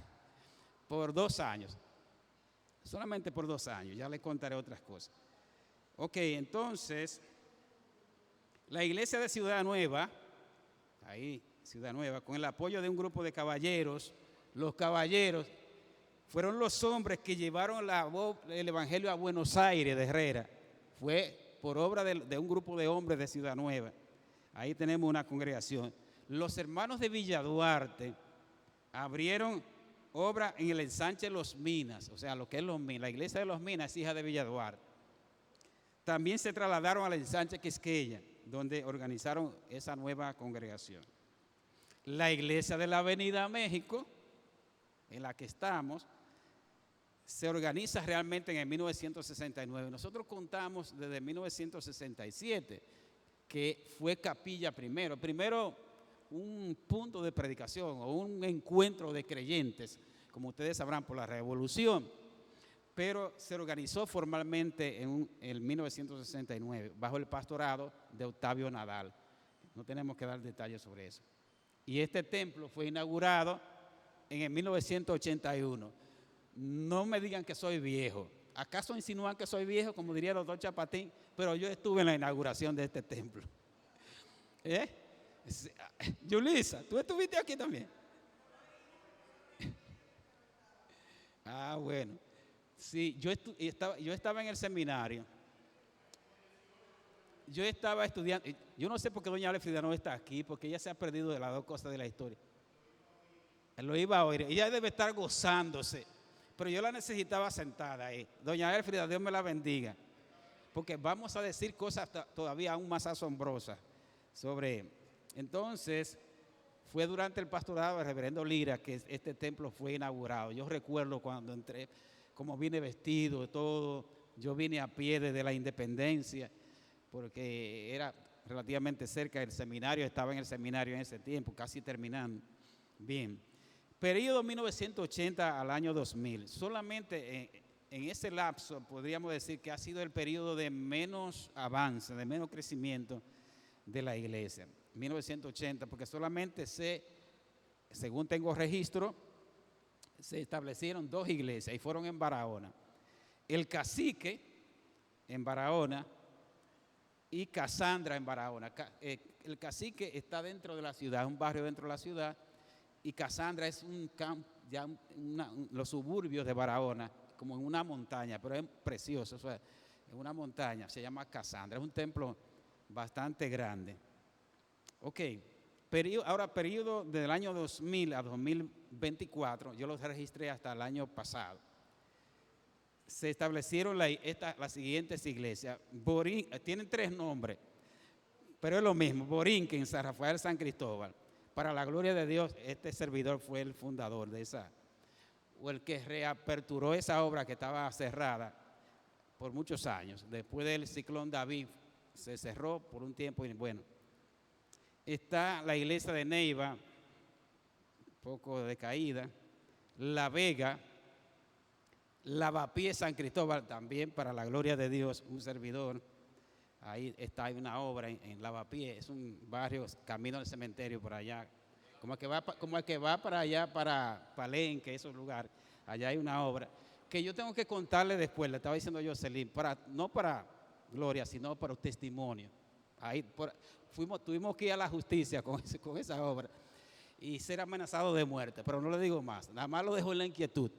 S3: por 2 años. Solamente por 2 años, ya les contaré otras cosas. Ok, entonces, la iglesia de Ciudad Nueva, ahí, Ciudad Nueva, con el apoyo de un grupo de caballeros, los caballeros fueron los hombres que llevaron el evangelio a Buenos Aires de Herrera. Fue por obra de un grupo de hombres de Ciudad Nueva. Ahí tenemos una congregación. Los hermanos de Villa Duarte abrieron obra en el ensanche Los Minas, o sea, lo que es Los Minas. La iglesia de Los Minas es hija de Villa Duarte. También se trasladaron al ensanche Quisqueya, donde organizaron esa nueva congregación. La iglesia de la Avenida México, en la que estamos, se organiza realmente en el 1969. Nosotros contamos desde 1967, que fue capilla primero. Primero un punto de predicación o un encuentro de creyentes, como ustedes sabrán, por la Revolución, pero se organizó formalmente en el 1969 bajo el pastorado de Octavio Nadal. No tenemos que dar detalles sobre eso. Y este templo fue inaugurado en el 1981. No me digan que soy viejo. ¿Acaso insinúan que soy viejo, como diría el doctor Chapatín? Pero yo estuve en la inauguración de este templo. Yulisa, ¿tú estuviste aquí también? Ah, bueno. Sí, yo estaba en el seminario. Yo estaba estudiando. Yo no sé por qué doña Alfrida no está aquí, porque ella se ha perdido de las dos cosas de la historia. Lo iba a oír. Ella debe estar gozándose, pero yo la necesitaba sentada ahí. Doña Alfrida, Dios me la bendiga, porque vamos a decir cosas todavía aún más asombrosas sobre. Entonces, fue durante el pastorado del reverendo Lira que este templo fue inaugurado. Yo recuerdo cuando entré, como vine vestido, todo. Yo vine a pie desde la Independencia, porque era relativamente cerca del seminario. Estaba en el seminario en ese tiempo, casi terminando. Bien. Periodo 1980 al año 2000. Solamente en ese lapso podríamos decir que ha sido el periodo de menos avance, de menos crecimiento de la iglesia. 1980, porque solamente según tengo registro, se establecieron 2 iglesias y fueron en Barahona. El Cacique en Barahona y Casandra en Barahona. El Cacique está dentro de la ciudad, un barrio dentro de la ciudad, y Casandra es los suburbios de Barahona, como en una montaña, pero es precioso, o sea, en una montaña, se llama Casandra, es un templo bastante grande. Ok, periodo del año 2000 a 2024, yo los registré hasta el año pasado. Se establecieron las siguientes iglesias. Tienen 3 nombres, pero es lo mismo. Borinquen, San Rafael, San Cristóbal. Para la gloria de Dios, este servidor fue el fundador de esa, o el que reaperturó esa obra que estaba cerrada por muchos años. Después del ciclón David, se cerró por un tiempo y bueno. Está la iglesia de Neiva, un poco decaída. La Vega, Lavapié, San Cristóbal, también para la gloria de Dios, un servidor. Ahí está, hay una obra en Lavapié, es un barrio, camino al cementerio por allá, como el que va para allá, para Palenque, esos lugares. Allá hay una obra que yo tengo que contarle después, le estaba diciendo Jocelyn, no para gloria, sino para un testimonio. Ahí tuvimos que ir a la justicia con esa obra y ser amenazado de muerte, pero no le digo más, nada más lo dejo en la inquietud.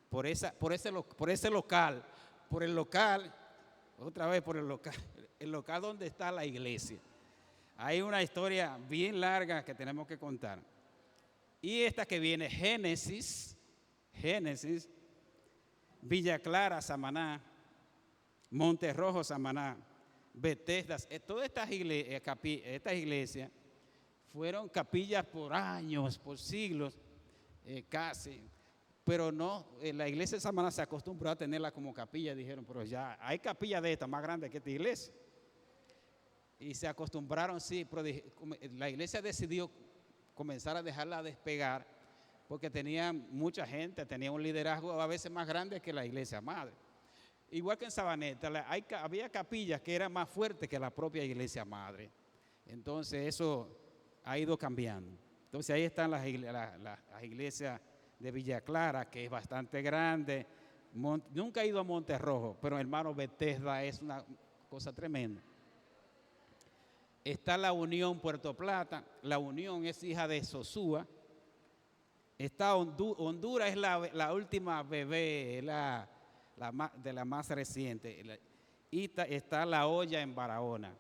S3: Por ese local, otra vez por el local donde está la iglesia. Hay una historia bien larga que tenemos que contar. Y esta que viene, Génesis, Villa Clara, Samaná, Monterrojo, Samaná, Bethesda, todas estas iglesias fueron capillas por años, por siglos, casi. Pero no, la iglesia de Samaná se acostumbró a tenerla como capilla. Dijeron, pero ya hay capilla de esta más grande que esta iglesia. Y se acostumbraron, sí, pero la iglesia decidió comenzar a dejarla despegar porque tenía mucha gente, tenía un liderazgo a veces más grande que la iglesia madre. Igual que en Sabaneta, había capillas que eran más fuertes que la propia iglesia madre. Entonces eso ha ido cambiando. Entonces ahí están las iglesias de Villa Clara, que es bastante grande. Nunca he ido a Monterrojo, pero hermano, Bethesda es una cosa tremenda. Está la Unión Puerto Plata. La Unión es hija de Sosúa. Está Honduras, es la última bebé, de la más reciente. Y está La Hoya en Barahona.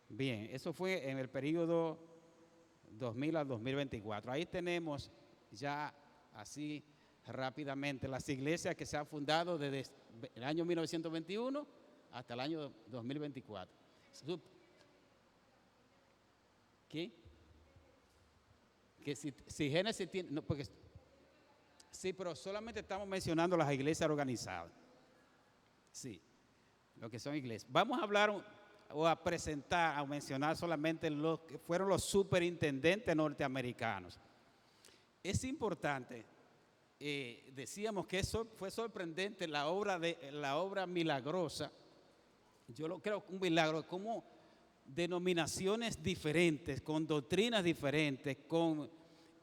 S3: Bien, eso fue en el periodo 2000 al 2024. Ahí tenemos ya así rápidamente las iglesias que se han fundado desde el año 1921 hasta el año 2024. ¿Quién? que si Génesis tiene, no, porque sí, pero solamente estamos mencionando las iglesias organizadas. Sí, lo que son iglesias. Vamos a hablar o a presentar, a mencionar solamente los que fueron los superintendentes norteamericanos. Es importante, decíamos que eso fue sorprendente, la obra milagrosa. Yo lo creo un milagro, como denominaciones diferentes, con doctrinas diferentes, con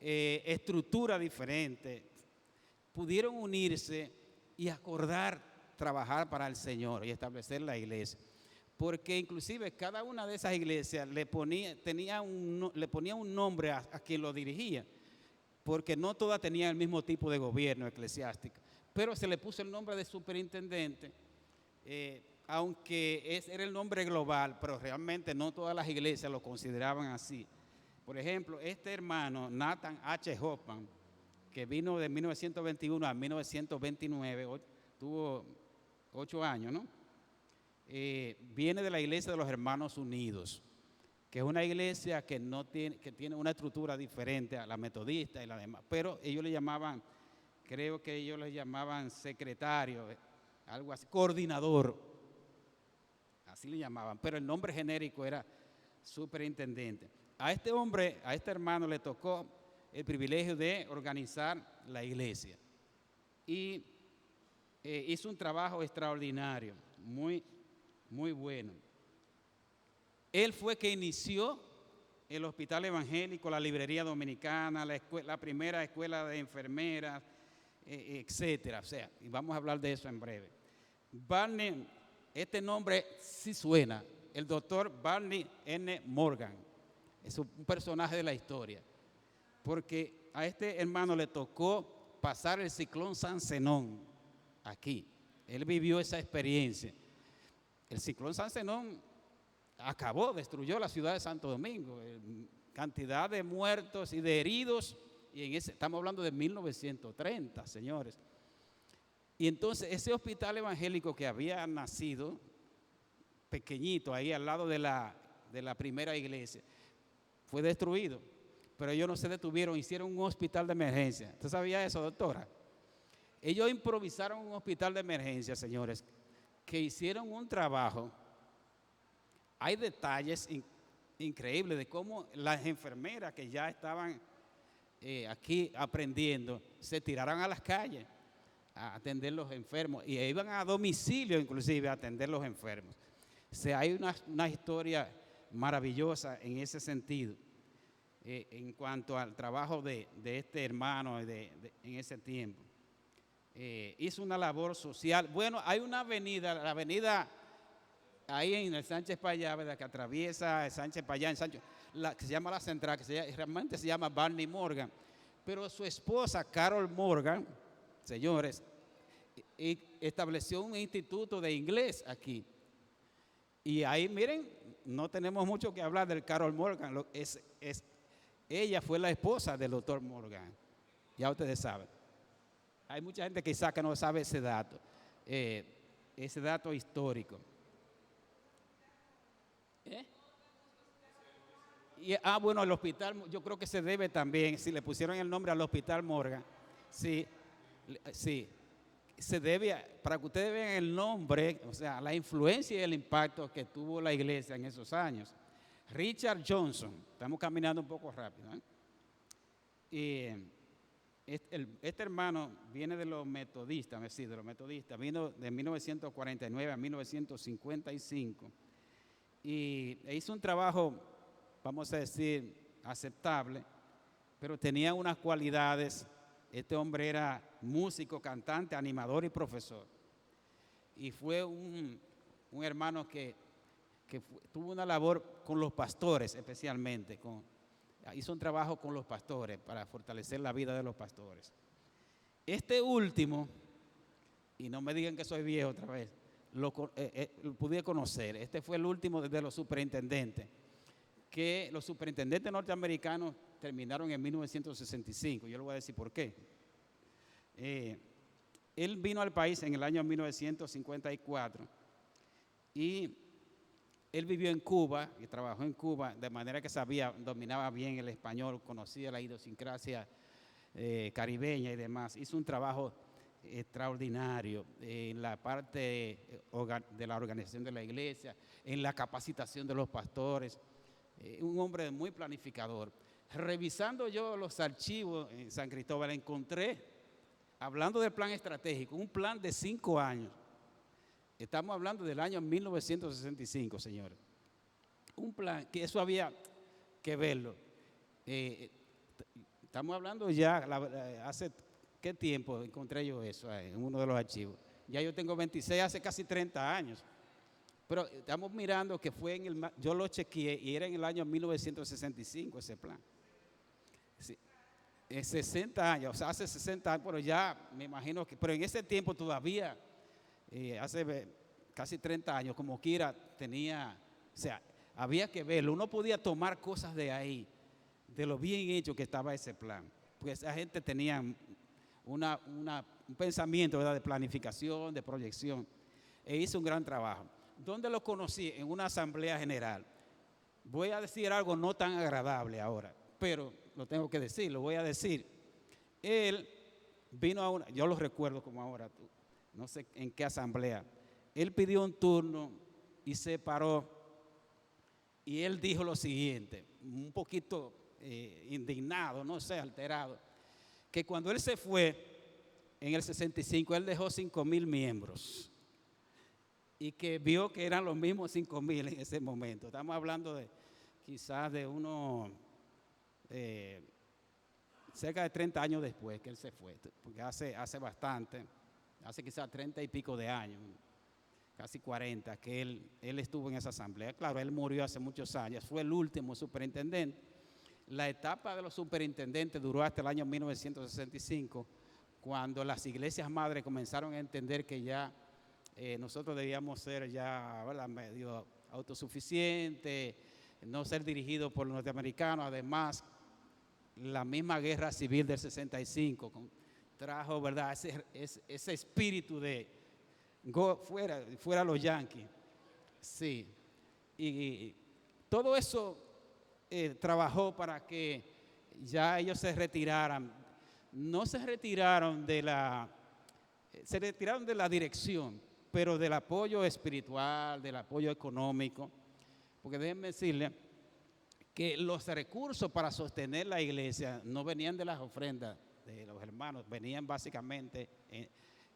S3: estructura diferente, pudieron unirse y acordar trabajar para el Señor y establecer la iglesia. Porque inclusive cada una de esas iglesias le ponía un nombre a quien lo dirigía, porque no todas tenían el mismo tipo de gobierno eclesiástico, pero se le puso el nombre de superintendente, aunque era el nombre global, pero realmente no todas las iglesias lo consideraban así. Por ejemplo, este hermano, Nathan H. Hoffman, que vino de 1921 a 1929, tuvo 8 años, ¿no? Viene de la iglesia de los Hermanos Unidos, que es una iglesia que tiene una estructura diferente a la metodista y la demás, pero ellos le llamaban, creo que ellos le llamaban secretario, algo así, coordinador, así le llamaban, pero el nombre genérico era superintendente. A este hombre, a este hermano le tocó el privilegio de organizar la iglesia y hizo un trabajo extraordinario, muy, muy bueno. Él fue que inició el hospital evangélico, la librería dominicana, la primera escuela de enfermeras, etcétera. O sea, y vamos a hablar de eso en breve. Barney, este nombre sí suena, el doctor Barney N. Morgan, es un personaje de la historia, porque a este hermano le tocó pasar el ciclón San Zenón aquí. Él vivió esa experiencia. El ciclón San Zenón destruyó la ciudad de Santo Domingo, cantidad de muertos y de heridos, y estamos hablando de 1930, señores. Y entonces ese hospital evangélico que había nacido, pequeñito, ahí al lado de la primera iglesia, fue destruido, pero ellos no se detuvieron, hicieron un hospital de emergencia. ¿Usted sabía eso, doctora? Ellos improvisaron un hospital de emergencia, señores, que hicieron un trabajo. Hay detalles increíbles de cómo las enfermeras que ya estaban aquí aprendiendo se tiraron a las calles a atender los enfermos y iban a domicilio inclusive a atender los enfermos. O sea, hay una historia maravillosa en ese sentido, en cuanto al trabajo de este hermano en ese tiempo. Hizo una labor social. Bueno, hay una avenida, la avenida ahí en el Sánchez Payá, ¿verdad?, que atraviesa el Sánchez Payá, que se llama La Central, realmente se llama Barney Morgan, pero su esposa, Carol Morgan, señores, estableció un instituto de inglés aquí. Y ahí, miren, no tenemos mucho que hablar del Carol Morgan, ella fue la esposa del doctor Morgan, ya ustedes saben. Hay mucha gente quizá que no sabe ese dato histórico. Bueno, el hospital, yo creo que se debe también, si le pusieron el nombre al hospital Morgan, sí, se debe, para que ustedes vean el nombre, o sea, la influencia y el impacto que tuvo la iglesia en esos años. Richard Johnson, estamos caminando un poco rápido, este hermano viene de los metodistas, vino de 1949 a 1955 y hizo un trabajo, vamos a decir, aceptable, pero tenía unas cualidades. Este hombre era músico, cantante, animador y profesor. Y fue un hermano que tuvo una labor con los pastores especialmente, hizo un trabajo con los pastores para fortalecer la vida de los pastores. Este último, y no me digan que soy viejo otra vez, lo pude conocer. Este fue el último de los superintendentes, que los superintendentes norteamericanos terminaron en 1965. Yo le voy a decir por qué. Él vino al país en el año 1954 y Él vivió en Cuba y trabajó en Cuba, de manera que dominaba bien el español, conocía la idiosincrasia caribeña y demás. Hizo un trabajo extraordinario en la parte de la organización de la iglesia, en la capacitación de los pastores, un hombre muy planificador. Revisando yo los archivos en San Cristóbal, encontré, hablando del plan estratégico, un plan de 5 años. Estamos hablando del año 1965, señores. Un plan que eso había que verlo. Estamos hablando ya, hace qué tiempo encontré yo eso en uno de los archivos. Ya yo tengo 26, hace casi 30 años. Pero estamos mirando que fue yo lo chequeé y era en el año 1965 ese plan. Sí, 60 años, o sea, hace 60 años, pero ya me imagino que, pero en ese tiempo todavía, hace casi 30 años, como quiera, o sea, había que verlo. Uno podía tomar cosas de ahí, de lo bien hecho que estaba ese plan. Porque esa gente tenía un pensamiento, ¿verdad?, de planificación, de proyección, e hizo un gran trabajo. ¿Dónde lo conocí? En una asamblea general. Voy a decir algo no tan agradable ahora, pero lo tengo que decir, lo voy a decir. Él vino yo lo recuerdo como ahora, no sé en qué asamblea. Él pidió un turno y se paró y él dijo lo siguiente, un poquito indignado, no sé, alterado, que cuando él se fue en el 65, él dejó 5,000 miembros y que vio que eran los mismos 5,000 en ese momento. Estamos hablando de quizás de unos cerca de 30 años después que él se fue, porque hace bastante, hace quizás 30 y pico de años, casi 40, que él estuvo en esa asamblea. Claro, él murió hace muchos años, fue el último superintendente. La etapa de los superintendentes duró hasta el año 1965, cuando las iglesias madres comenzaron a entender que ya nosotros debíamos ser ya, ¿verdad?, medio autosuficientes, no ser dirigidos por los norteamericanos. Además, la misma guerra civil del 65 trajo, ¿verdad?, ese espíritu de fuera los yanquis. Sí. Y todo eso trabajó para que ya ellos se retiraran. No se retiraron se retiraron de la dirección, pero del apoyo espiritual, del apoyo económico, porque déjenme decirle que los recursos para sostener la iglesia no venían de las ofrendas de los hermanos, venían básicamente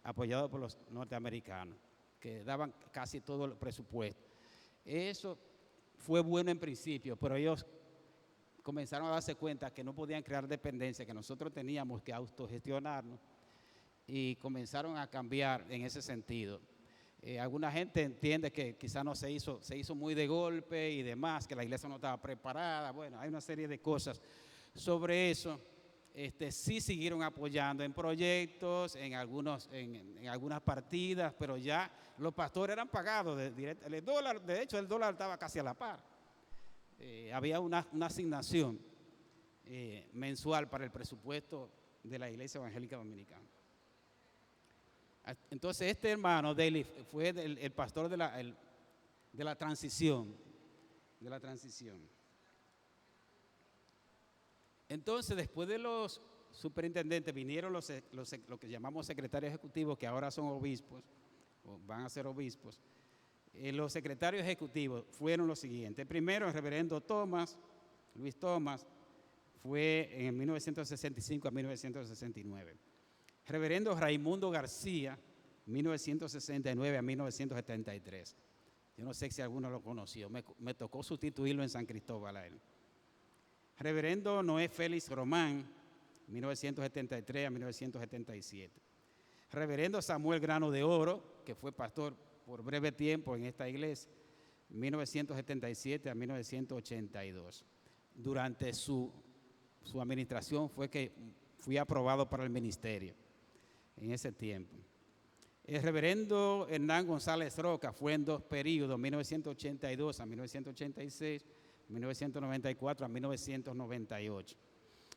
S3: apoyados por los norteamericanos, que daban casi todo el presupuesto. Eso fue bueno en principio, pero ellos comenzaron a darse cuenta que no podían crear dependencia, que nosotros teníamos que autogestionarnos, y comenzaron a cambiar en ese sentido. Alguna gente entiende que quizás no se hizo muy de golpe y demás, que la iglesia no estaba preparada. Bueno, hay una serie de cosas sobre eso. Sí siguieron apoyando en proyectos, en algunas partidas, pero ya los pastores eran pagados el dólar. De hecho, el dólar estaba casi a la par. Había una asignación mensual para el presupuesto de la Iglesia Evangélica Dominicana. Entonces, este hermano Daly fue el pastor de la transición. Entonces, después de los superintendentes, vinieron lo que llamamos secretarios ejecutivos, que ahora son obispos, o van a ser obispos. Los secretarios ejecutivos fueron los siguientes. El primero, el reverendo Luis Thomas, fue en 1965 a 1969. Reverendo Raimundo García, 1969 a 1973. Yo no sé si alguno lo conoció, me tocó sustituirlo en San Cristóbal a él. Reverendo Noé Félix Román, 1973 a 1977. Reverendo Samuel Grano de Oro, que fue pastor por breve tiempo en esta iglesia, 1977 a 1982. Durante su administración fue que fui aprobado para el ministerio en ese tiempo. El reverendo Hernán González Roca fue en 2 periodos, 1982 a 1986, 1994 a 1998.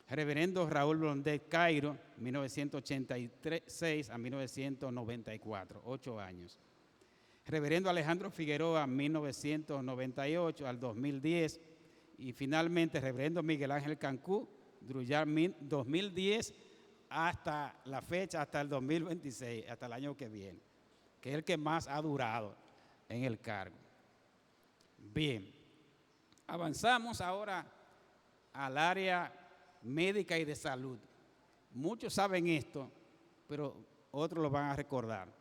S3: Reverendo Raúl Blondet Cairo, 1986 a 1994, 8 años. Reverendo Alejandro Figueroa, 1998 al 2010. Y finalmente, Reverendo Miguel Ángel Cancú, Druyar, 2010 hasta la fecha, hasta el 2026, hasta el año que viene, que es el que más ha durado en el cargo. Bien, avanzamos ahora al área médica y de salud. Muchos saben esto, pero otros lo van a recordar.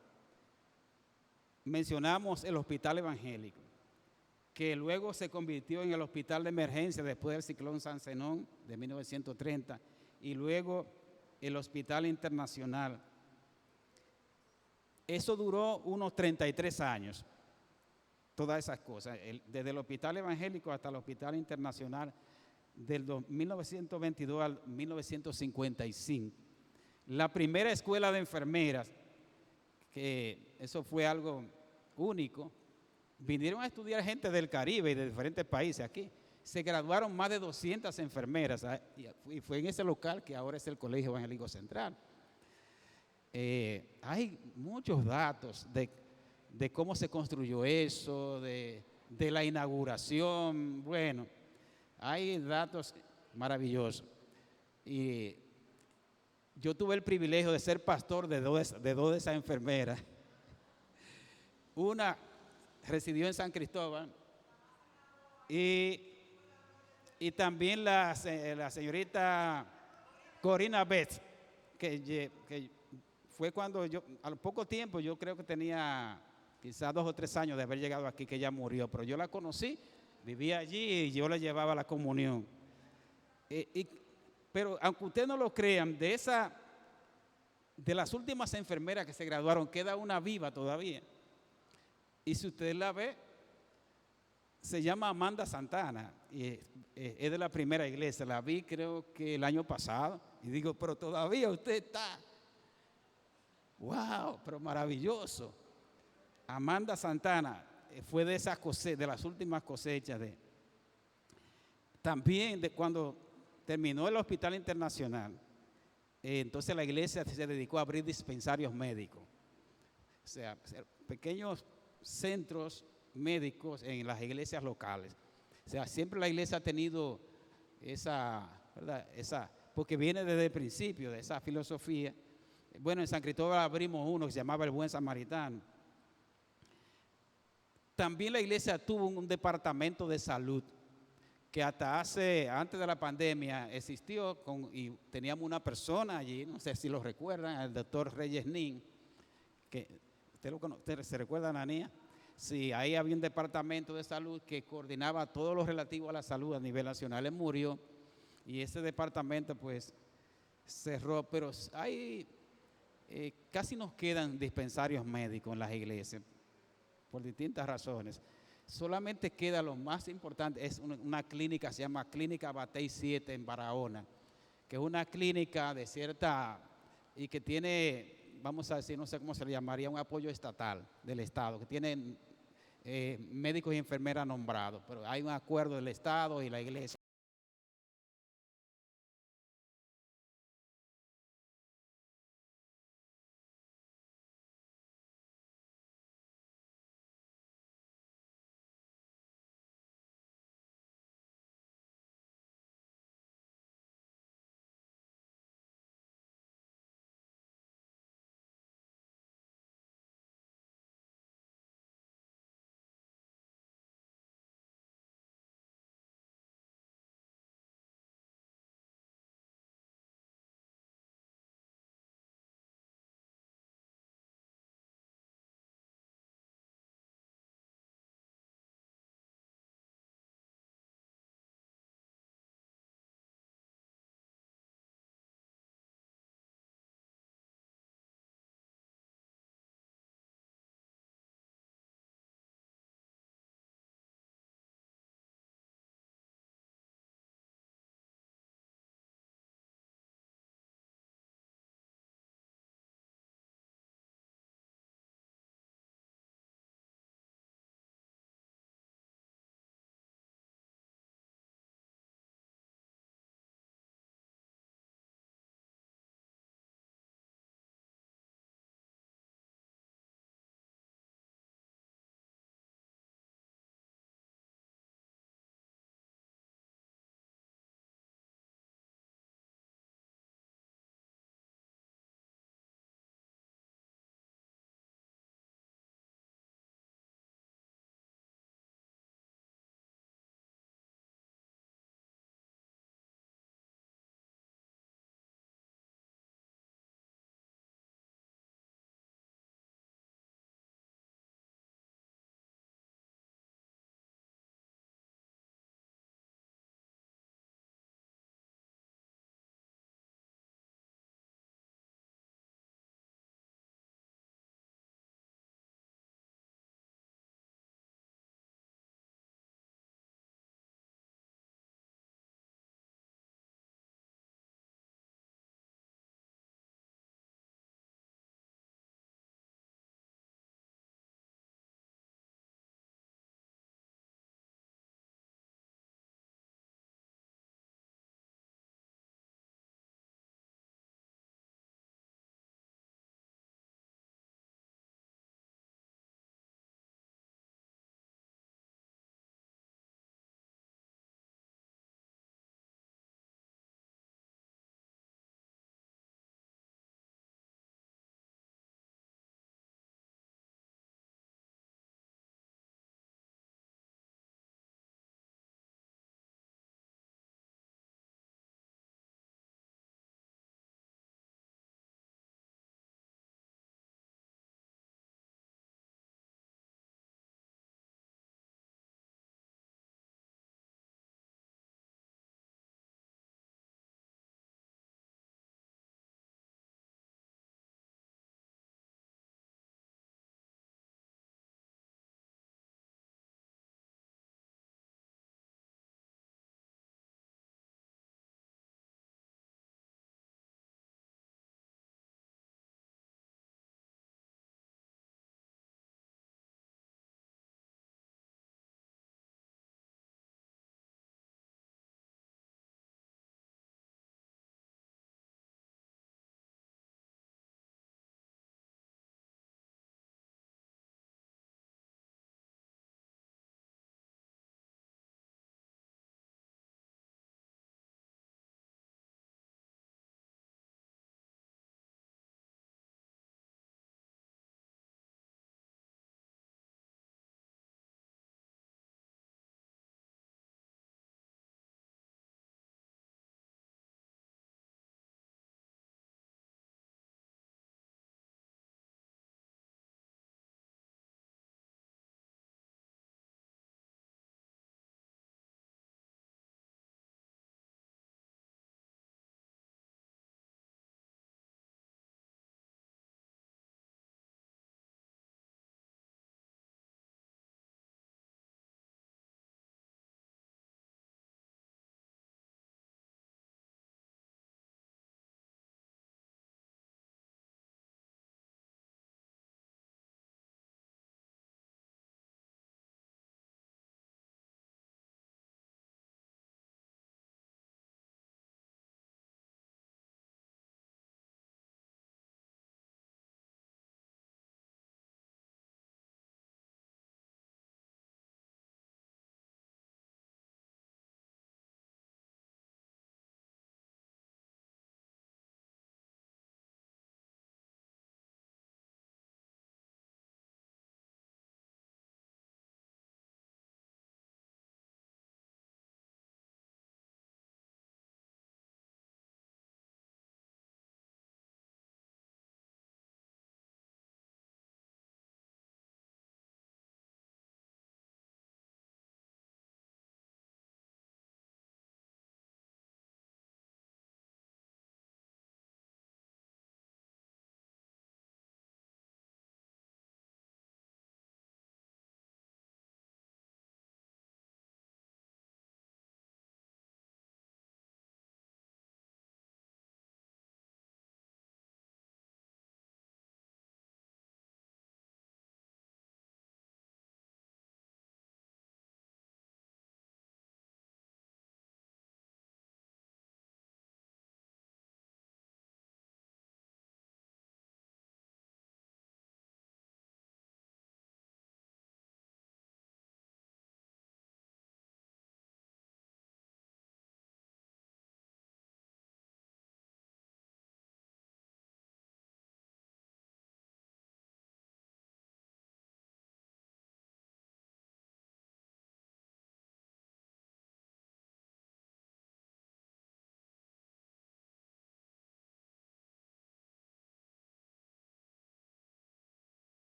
S3: Mencionamos el hospital evangélico, que luego se convirtió en el hospital de emergencia después del ciclón San Zenón de 1930, y luego el hospital internacional. Eso duró unos 33 años, todas esas cosas, desde el hospital evangélico hasta el hospital internacional, del 1922 al 1955. La primera escuela de enfermeras, que eso fue algo único, vinieron a estudiar gente del Caribe y de diferentes países aquí. Se graduaron más de 200 enfermeras, y fue en ese local que ahora es el Colegio Evangélico Central. Hay muchos datos de cómo se construyó eso, de la inauguración. Bueno, hay datos maravillosos. Y yo tuve el privilegio de ser pastor de dos de esas enfermeras. Una residió en San Cristóbal y también la señorita Corina Betts, que fue cuando yo, al poco tiempo, yo creo que tenía quizás 2 o 3 años de haber llegado aquí, que ella murió, pero yo la conocí, vivía allí y yo la llevaba a la comunión. Pero aunque ustedes no lo crean, de las últimas enfermeras que se graduaron, queda una viva todavía. Y si usted la ve, se llama Amanda Santana, y es de la primera iglesia. La vi creo que el año pasado, y digo, pero todavía usted está. ¡Wow! Pero maravilloso. Amanda Santana fue de esas cosechas, de las últimas cosechas. También de cuando terminó el hospital internacional, entonces la iglesia se dedicó a abrir dispensarios médicos. O sea, pequeños centros médicos en las iglesias locales. O sea, siempre la iglesia ha tenido esa, ¿verdad? Porque viene desde el principio de esa filosofía. Bueno, en San Cristóbal abrimos uno que se llamaba el Buen Samaritano. También la iglesia tuvo un departamento de salud que antes de la pandemia existió, y teníamos una persona allí, no sé si lo recuerdan, el doctor Reyes Nin, que ¿usted se recuerda, Ananía? Sí, ahí había un departamento de salud que coordinaba todo lo relativo a la salud a nivel nacional. Él murió y ese departamento pues cerró, pero casi nos quedan dispensarios médicos en las iglesias por distintas razones. Solamente queda lo más importante, es una clínica, se llama Clínica Batey 7 en Barahona, que es una clínica de cierta, y que tiene, vamos a decir, no sé cómo se le llamaría, un apoyo estatal del Estado, que tiene médicos y enfermeras nombrados, pero hay un acuerdo del Estado y la iglesia.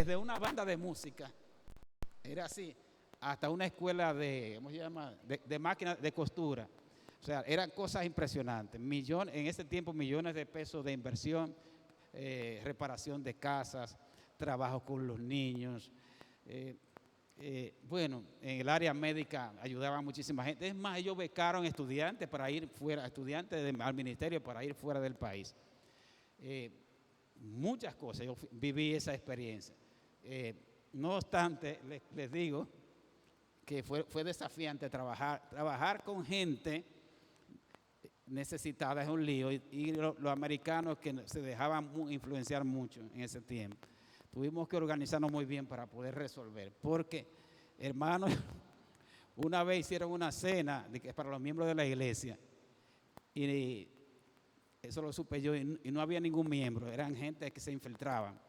S3: desde una banda de música, era así, hasta una escuela de, ¿cómo se llama?, de máquinas de costura. O sea, eran cosas impresionantes. En ese tiempo, millones de pesos de inversión, reparación de casas, trabajo con los niños. Bueno, en el área médica ayudaba a muchísima gente. Es más, ellos becaron estudiantes para ir fuera, al ministerio para ir fuera del país. Muchas cosas, yo viví esa experiencia. No obstante, les digo que fue desafiante trabajar con gente necesitada, es un lío, y los americanos que se dejaban influenciar mucho en ese tiempo. Tuvimos que organizarnos muy bien para poder resolver, porque, hermanos, una vez hicieron una cena para los miembros de la iglesia, y eso lo supe yo, y no había ningún miembro, eran gente que se infiltraban.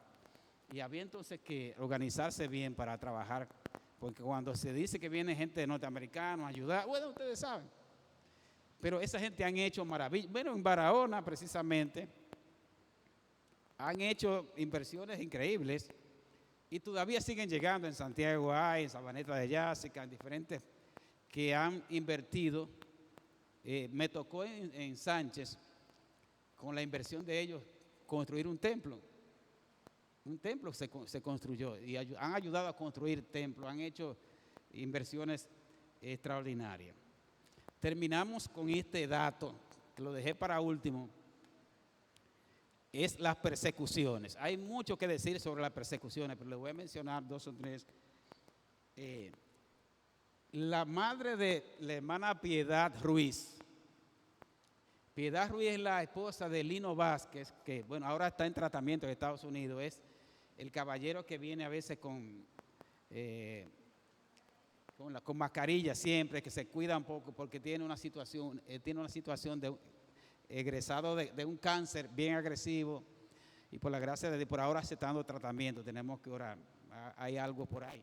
S3: Y había entonces que organizarse bien para trabajar, porque cuando se dice que viene gente norteamericana a ayudar, bueno, ustedes saben, pero esa gente han hecho maravillas. Bueno, en Barahona precisamente han hecho inversiones increíbles y todavía siguen llegando. En Santiago hay, en Sabaneta de Yásica, en diferentes que han invertido. Me tocó en Sánchez, con la inversión de ellos, construir un templo. Un templo se construyó y han ayudado a construir templos, han hecho inversiones extraordinarias. Terminamos con este dato, que lo dejé para último, es las persecuciones. Hay mucho que decir sobre las persecuciones, pero les voy a mencionar 2 o 3. La madre de la hermana Piedad Ruiz. Piedad Ruiz es la esposa de Lino Vázquez, que bueno, ahora está en tratamiento en Estados Unidos. Es el caballero que viene a veces con mascarilla siempre, que se cuida un poco porque tiene una situación de egresado de un cáncer bien agresivo, y por la gracia de Dios, por ahora aceptando tratamiento. Tenemos que orar, hay algo por ahí.